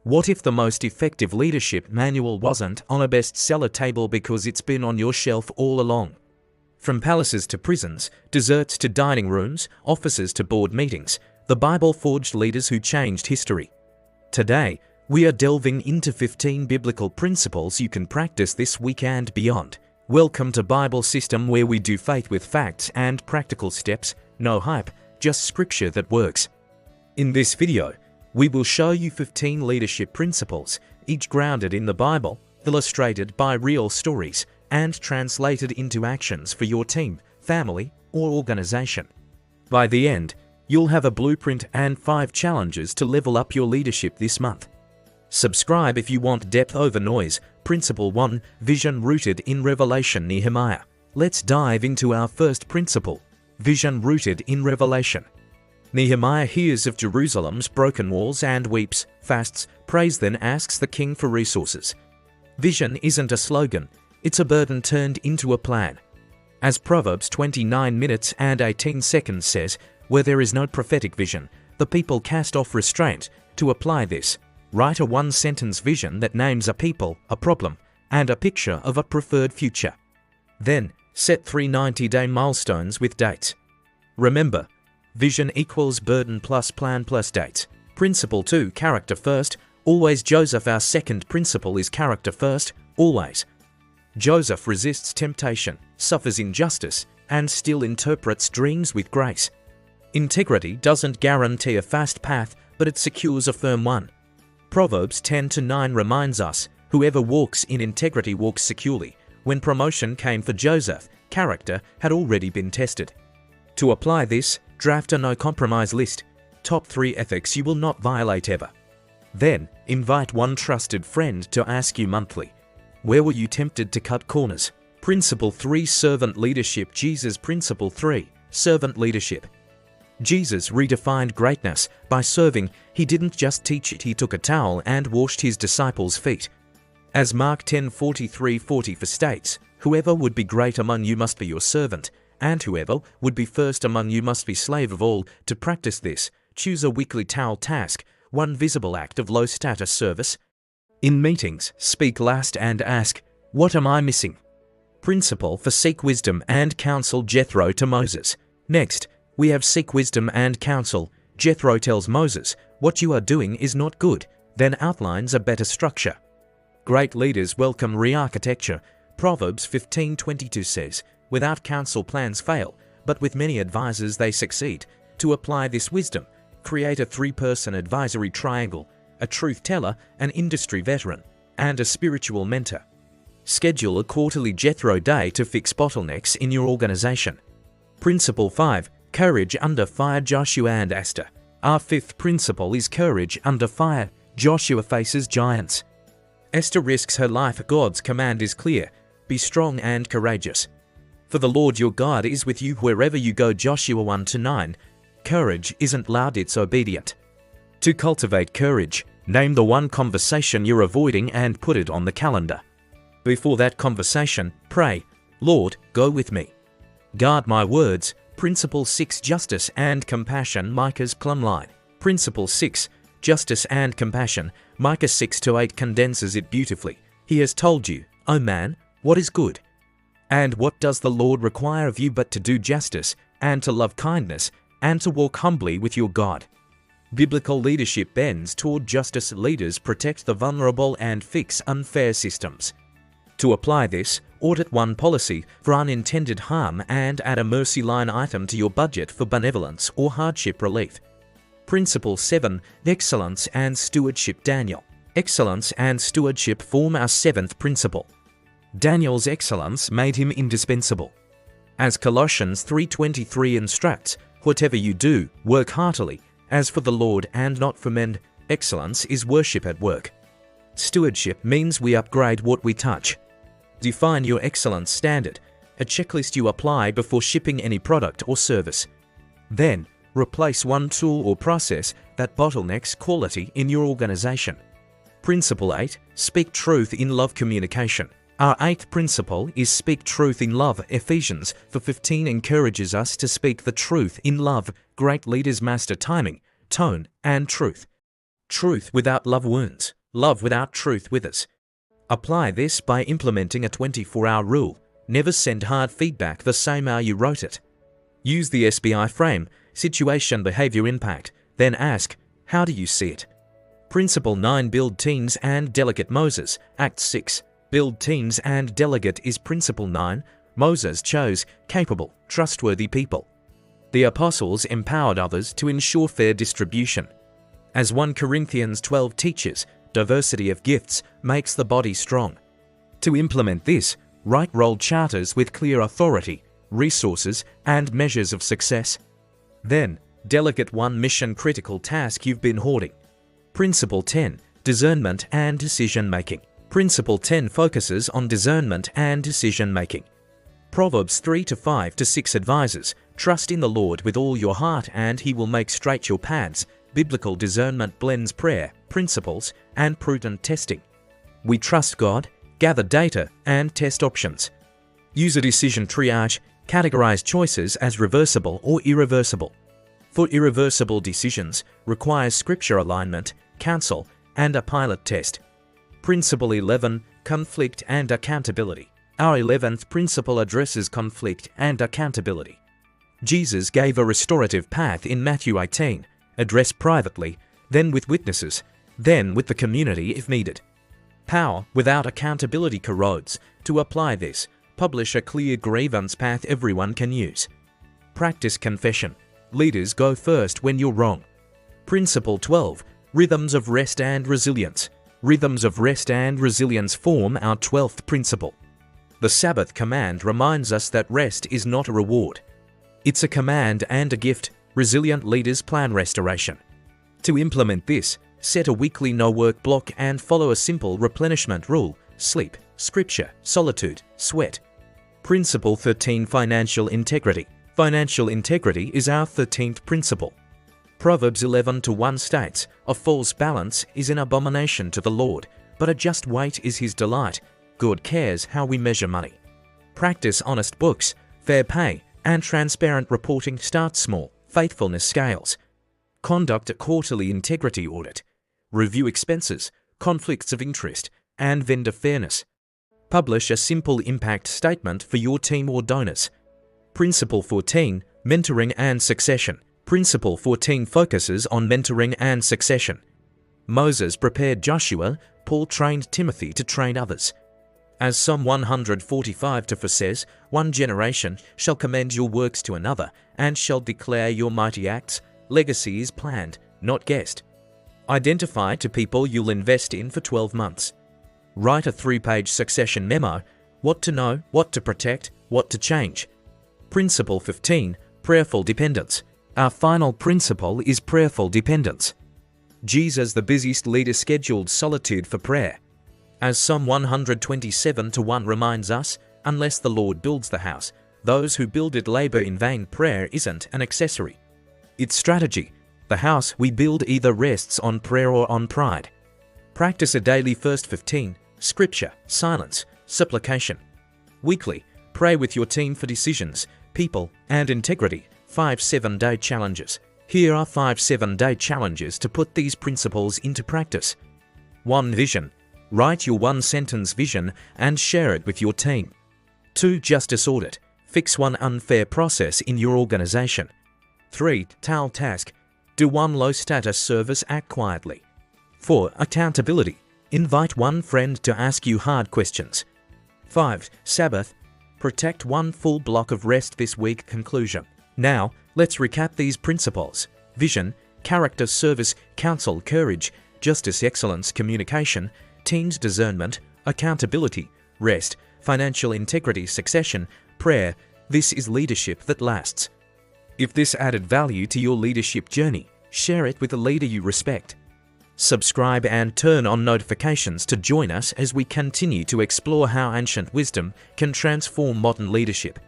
What if the most effective leadership manual wasn't on a bestseller table because it's been on your shelf all along? From palaces to prisons, desserts to dining rooms, offices to board meetings, the Bible forged leaders who changed history. Today, we are delving into 15 biblical principles you can practice this week and beyond. Welcome to Bible System, where we do faith with facts and practical steps, no hype, just scripture that works. In this video, we will show you 15 leadership principles, each grounded in the Bible, illustrated by real stories, and translated into actions for your team, family, or organization. By the end, you'll have a blueprint and 5 challenges to level up your leadership this month. Subscribe if you want depth over noise. Principle 1, Vision rooted in Revelation. Nehemiah. Let's dive into our first principle, vision rooted in Revelation. Nehemiah hears of Jerusalem's broken walls and weeps, fasts, prays, then asks the king for resources. Vision isn't a slogan, it's a burden turned into a plan. As Proverbs 29 minutes and 18 seconds says, where there is no prophetic vision, the people cast off restraint. To apply this, write a one-sentence vision that names a people, a problem, and a picture of a preferred future. Then, set 3 90-day milestones with dates. Remember, vision equals burden plus plan plus dates. Principle 2, character first. Always Joseph. Our second principle is character first, always. Joseph resists temptation, suffers injustice, and still interprets dreams with grace. Integrity doesn't guarantee a fast path, but it secures a firm one. Proverbs 10:9 reminds us, whoever walks in integrity walks securely. When promotion came for Joseph, character had already been tested. To apply this, draft a no-compromise list. Top 3 ethics you will not violate ever. Then, invite one trusted friend to ask you monthly, where were you tempted to cut corners? Principle 3, servant leadership. Jesus. Principle 3, servant leadership. Jesus redefined greatness by serving. He didn't just teach it, he took a towel and washed his disciples' feet. As Mark 10:43-40 states, whoever would be great among you must be your servant, and whoever would be first among you must be slave of all. To practice this, choose a weekly towel task, one visible act of low-status service. In meetings, speak last and ask, what am I missing? Principle for seek wisdom and counsel. Jethro to Moses. Next, we have seek wisdom and counsel. Jethro tells Moses, what you are doing is not good, then outlines a better structure. Great leaders welcome re-architecture. Proverbs 15:22 says, without counsel plans fail, but with many advisors they succeed. To apply this wisdom, create a 3-person advisory triangle, a truth teller, an industry veteran, and a spiritual mentor. Schedule a quarterly Jethro day to fix bottlenecks in your organization. Principle 5, courage under fire. Joshua and Esther. Our 5th principle is courage under fire. Joshua faces giants. Esther risks her life. God's command is clear, be strong and courageous. For the Lord your God is with you wherever you go. Joshua 1:9. Courage isn't loud, it's obedient. To cultivate courage, name the one conversation you're avoiding and put it on the calendar. Before that conversation, pray, Lord, go with me. Guard my words. Principle 6, justice and compassion. Micah's plumb line. Principle 6, justice and compassion. Micah 6:8 condenses it beautifully. He has told you, O man, what is good? And what does the Lord require of you but to do justice, and to love kindness, and to walk humbly with your God? Biblical leadership bends toward justice. Leaders protect the vulnerable and fix unfair systems. To apply this, audit one policy for unintended harm and add a mercy line item to your budget for benevolence or hardship relief. Principle 7, excellence and stewardship. Daniel. Excellence and stewardship form our 7th principle. Daniel's excellence made him indispensable. As Colossians 3:23 instructs, whatever you do, work heartily, as for the Lord and not for men. Excellence is worship at work. Stewardship means we upgrade what we touch. Define your excellence standard, a checklist you apply before shipping any product or service. Then, replace one tool or process that bottlenecks quality in your organization. Principle 8, speak truth in love. Communication. Our 8th principle is speak truth in love. Ephesians 4:15 encourages us to speak the truth in love. Great leaders master timing, tone, and truth. Truth without love wounds. Love without truth withers. Apply this by implementing a 24-hour rule. Never send hard feedback the same hour you wrote it. Use the SBI frame, situation, behavior, impact. Then ask, how do you see it? Principle 9. Build teams and delegate. Moses, Acts 6. Build teams and delegate is Principle 9. Moses chose capable, trustworthy people. The apostles empowered others to ensure fair distribution. As 1 Corinthians 12 teaches, diversity of gifts makes the body strong. To implement this, write role charters with clear authority, resources, and measures of success. Then, delegate one mission-critical task you've been hoarding. Principle 10. Discernment and decision-making. Principle 10 focuses on discernment and decision-making. Proverbs 3-5-6 advises, trust in the Lord with all your heart and He will make straight your paths. Biblical discernment blends prayer, principles, and prudent testing. We trust God, gather data, and test options. Use a decision triage, categorize choices as reversible or irreversible. For irreversible decisions, requires scripture alignment, counsel, and a pilot test. Principle 11. Conflict and accountability. Our 11th principle addresses conflict and accountability. Jesus gave a restorative path in Matthew 18, address privately, then with witnesses, then with the community if needed. Power without accountability corrodes. To apply this, publish a clear grievance path everyone can use. Practice confession. Leaders go first when you're wrong. Principle 12. Rhythms of rest and resilience. Rhythms of rest and resilience form our 12th principle. The Sabbath command reminds us that rest is not a reward. It's a command and a gift. Resilient leaders plan restoration. To implement this, set a weekly no-work block and follow a simple replenishment rule: sleep, scripture, solitude, sweat. Principle 13. Financial integrity. Financial integrity is our 13th principle. Proverbs 11:1 states, a false balance is an abomination to the Lord, but a just weight is His delight. God cares how we measure money. Practice honest books, fair pay, and transparent reporting. Start small. Faithfulness scales. Conduct a quarterly integrity audit. Review expenses, conflicts of interest, and vendor fairness. Publish a simple impact statement for your team or donors. Principle 14. Mentoring and succession. Principle 14 focuses on mentoring and succession. Moses prepared Joshua, Paul trained Timothy to train others. As Psalm 145:4 says, one generation shall commend your works to another, and shall declare your mighty acts. Legacy is planned, not guessed. Identify two people you'll invest in for 12 months. Write a 3-page succession memo: what to know, what to protect, what to change. Principle 15. Prayerful dependence. Our final principle is prayerful dependence. Jesus, the busiest leader, scheduled solitude for prayer. As Psalm 127:1 reminds us, unless the Lord builds the house, those who build it labor in vain. Prayer isn't an accessory. It's strategy. The house we build either rests on prayer or on pride. Practice a daily first 15, scripture, silence, supplication. Weekly, pray with your team for decisions, people, and integrity. 5 7-day challenges. Here are 5 7-day challenges to put these principles into practice. 1. Vision. Write your 1-sentence vision and share it with your team. 2. Justice audit. Fix one unfair process in your organization. 3. Towel task. Do one low-status service, act quietly. 4. Accountability. Invite one friend to ask you hard questions. 5. Sabbath. Protect one full block of rest this week. Conclusion. Now, let's recap these principles: vision, character, service, counsel, courage, justice, excellence, communication, teams, discernment, accountability, rest, financial integrity, succession, prayer. This is leadership that lasts. If this added value to your leadership journey, share it with a leader you respect. Subscribe and turn on notifications to join us as we continue to explore how ancient wisdom can transform modern leadership.